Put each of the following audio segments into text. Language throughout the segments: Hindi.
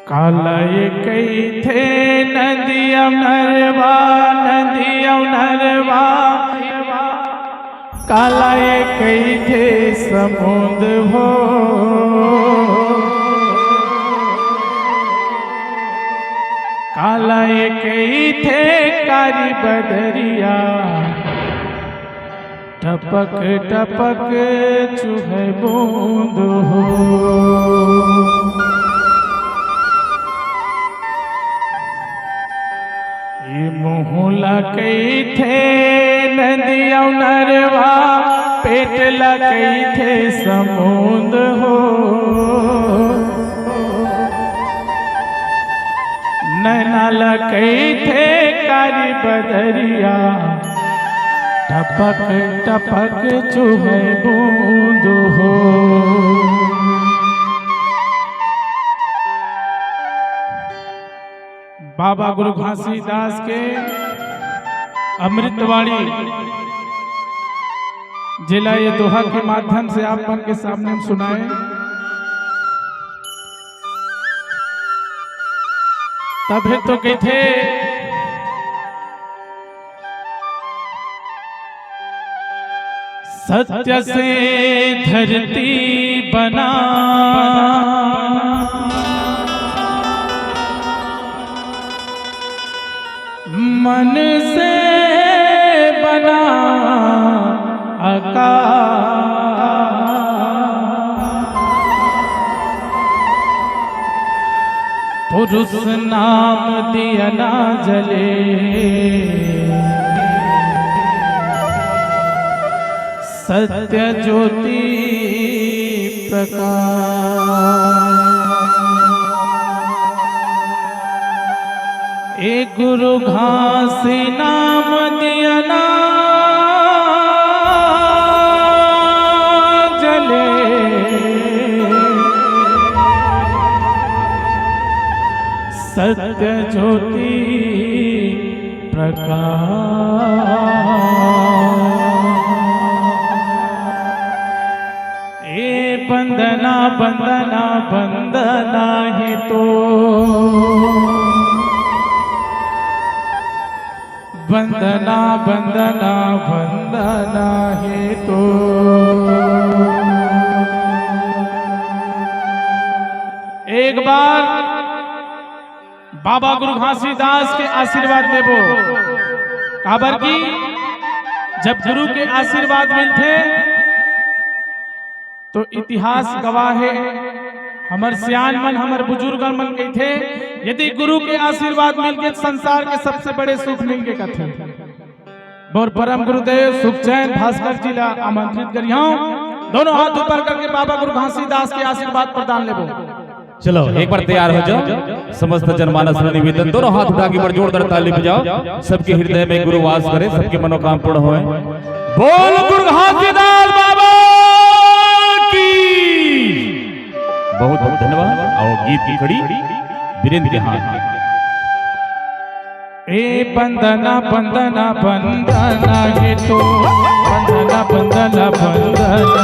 कालय कई थे नदियम नरवा नदियम नरवा कालय कई थे समुद्र हो कालय कई थे कारी बदरिया टपक टपक चुहे बूंद हो मुँह कई थे नदिया नरवा पेट लकई थे समुद्र हो नैना लकई थे कारी बदरिया टपक टपक चुहे बूंद हो। बाबा गुरु घासीदास के अमृतवाणी जिला ये दोहा के माध्यम से आप मन के सामने हम सुनाए। तब तो कहे थे सत्य से धरती बना मन से बना आकाश पुरुष नाम दिया ना जले सत्य ज्योति प्रकाश एक गुरु घासी नाम दिया ना जले सत्य ज्योति प्रकाश ए बंदना बंदना बंदना है तो वंदना वंदना वंदना है तो एक बार बाबा गुरु घासीदास के आशीर्वाद लेबो काबर की जब गुरु के आशीर्वाद मिलते तो इतिहास गवाह है हमर सियान मन हमर बुजुर्ग मन कही थे यदि गुरु के आशीर्वाद मिल के संसार के सबसे बड़े सुख मिल के कथे और परम गुरुदेव सुखचैन भास्कर जी ला आमंत्रित करियो दोनों हाथ ऊपर करके बाबा गुरु घासीदास के आशीर्वाद प्रदान लेबो। चलो एक बार तैयार हो जाओ समस्त जनमानस निवेदन दोनों हाथ उठा के जोरदार ताली बजाओ सबके हृदय में गुरु वास करे सबके मनोकामना पूर्ण होए। बोल गुरु घासीदास बाबा की बहुत बहुत धन्यवाद। आओ गीत की खड़ी वीरेंद्र के हाथ ए बंदना बंदना बंदना है तो बंदना बंदना बंदना है तो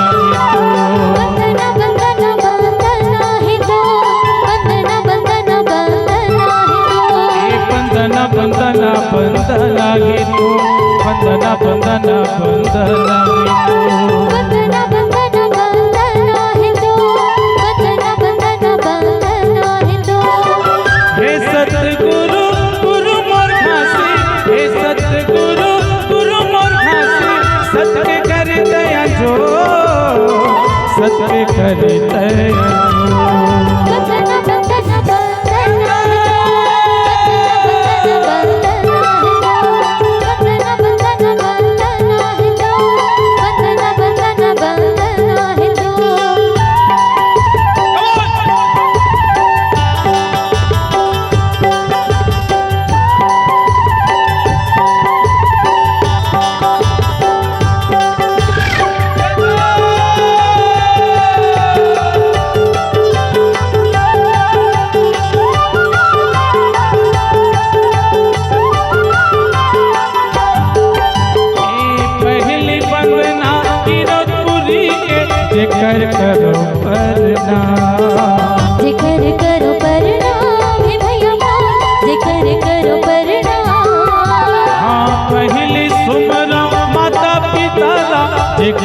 बंदना बंदना बंदना है तो बंदना बंदना बंदना है तो बंदना बंदना बंदना है तो बंदना बंदना बंदना है तो बंदना बंदना बंदना है तो हे सतगुरु गुरु मोर घासी हे सतगुरु गुरु मोर घासी सत्य कर दया जो सत्य कर दया जिक्र करो परना जिक्र करो परना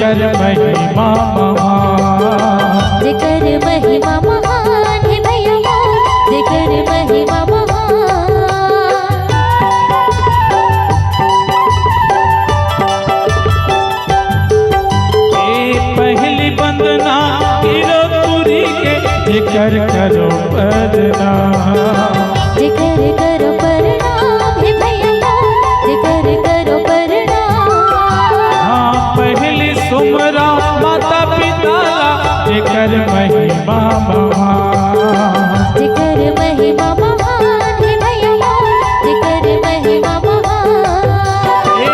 जेकर महिमा महान, जेकर महिमा महान है भैया मोर, जेकर महिमा महान। पहली वंदना गिरपुरी के जेकर करो प्रणाम, जेकर करो प्रणाम हे भैया मोर, जेकर करो प्रणाम। हाँ पहली सुमरा माता पिता जेकर महिमा महान, जेकर महिमा महान हे भैया मोर, जेकर महिमा महान। ए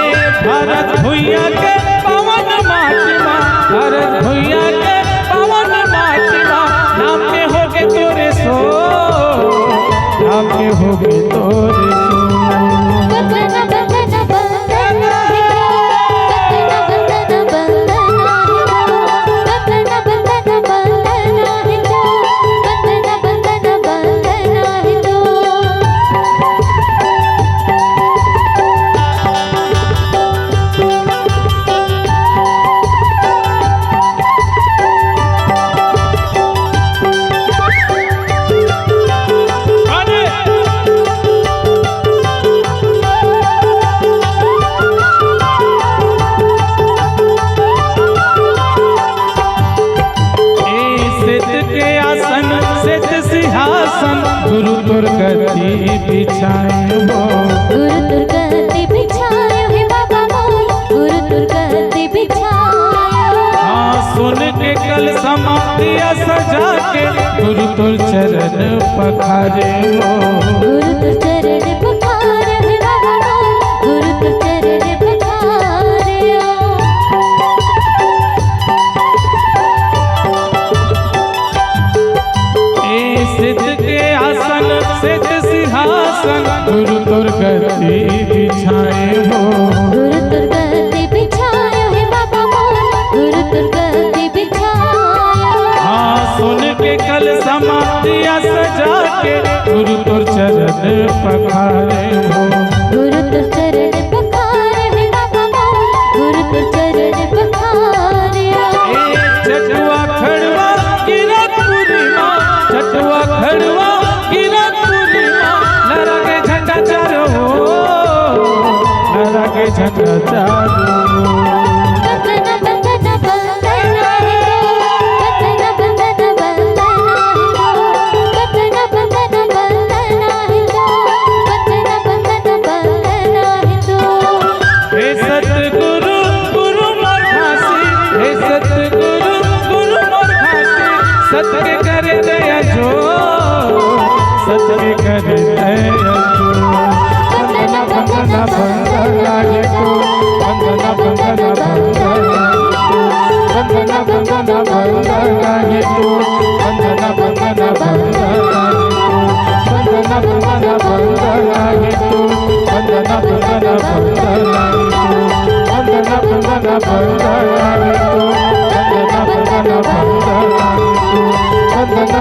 भारत भुइया के पवन माटिमा, भारत भुइया के पवन माटिमा, नाम के होगे तोरे सो, नाम के होगे तोरे सो। बंदना बंदना बंदना हे बंदना बंदना बंदना हे बंदना बंदना बंदना हे बंदना बंदना बंदना हे गुरु दुर्गति बिछाए हो, गुरु दुर्गति बिछाए हे बाबा मोर, गुरु दुर्गति बिछाए। हाँ सुन के कल समाधिया सजा के गुरु तुर चरण पखारे हो, गुरु तुर चरण पखारे हे बाबा मोर, गुरु तुर चरण पखारे। ए सिद्ध के आसन सिद्ध सिंहासन गुरु दुर्गति बिछाए हो, गुरु दुर्गति बिछाए हे बाबा मोर, गुरु दुर्गति बिछाए। हाँ सुन के कल समाधिया सजा के गुरु तुर चरण पखारे हो, गुरु तुर चरण पखारे हे बाबा मोर, गुरु तुर चरण पखारे। ए चटुआ खड़वा गिरपुरी माँ, चटुआ खड़वा गिरपुरी माँ, लहरा के झंडा चारो, लहरा के झंडा चारो। बंदना बंदना बंदना हे बंदना बंदना बंदना हे बंदना बंदना बंदना हे बंदना बंदना बंदना हे। हे सतगुरु गुरु मोर घासी, हे सतगुरु गुरु मोर घासी, सत के करे दया जो, सत के करे दया जो। वंदना वंदना वंदना हे तो, वंदना वंदना वंदना वंदना वंदना वंदना हे तो, वंदना वंदना वंदना वंदना वंदना वंदना हे तो, वंदना वंदना वंदना वंदना वंदना वंदना हे तो, वंदना वंदना वंदना हे तो, वंदना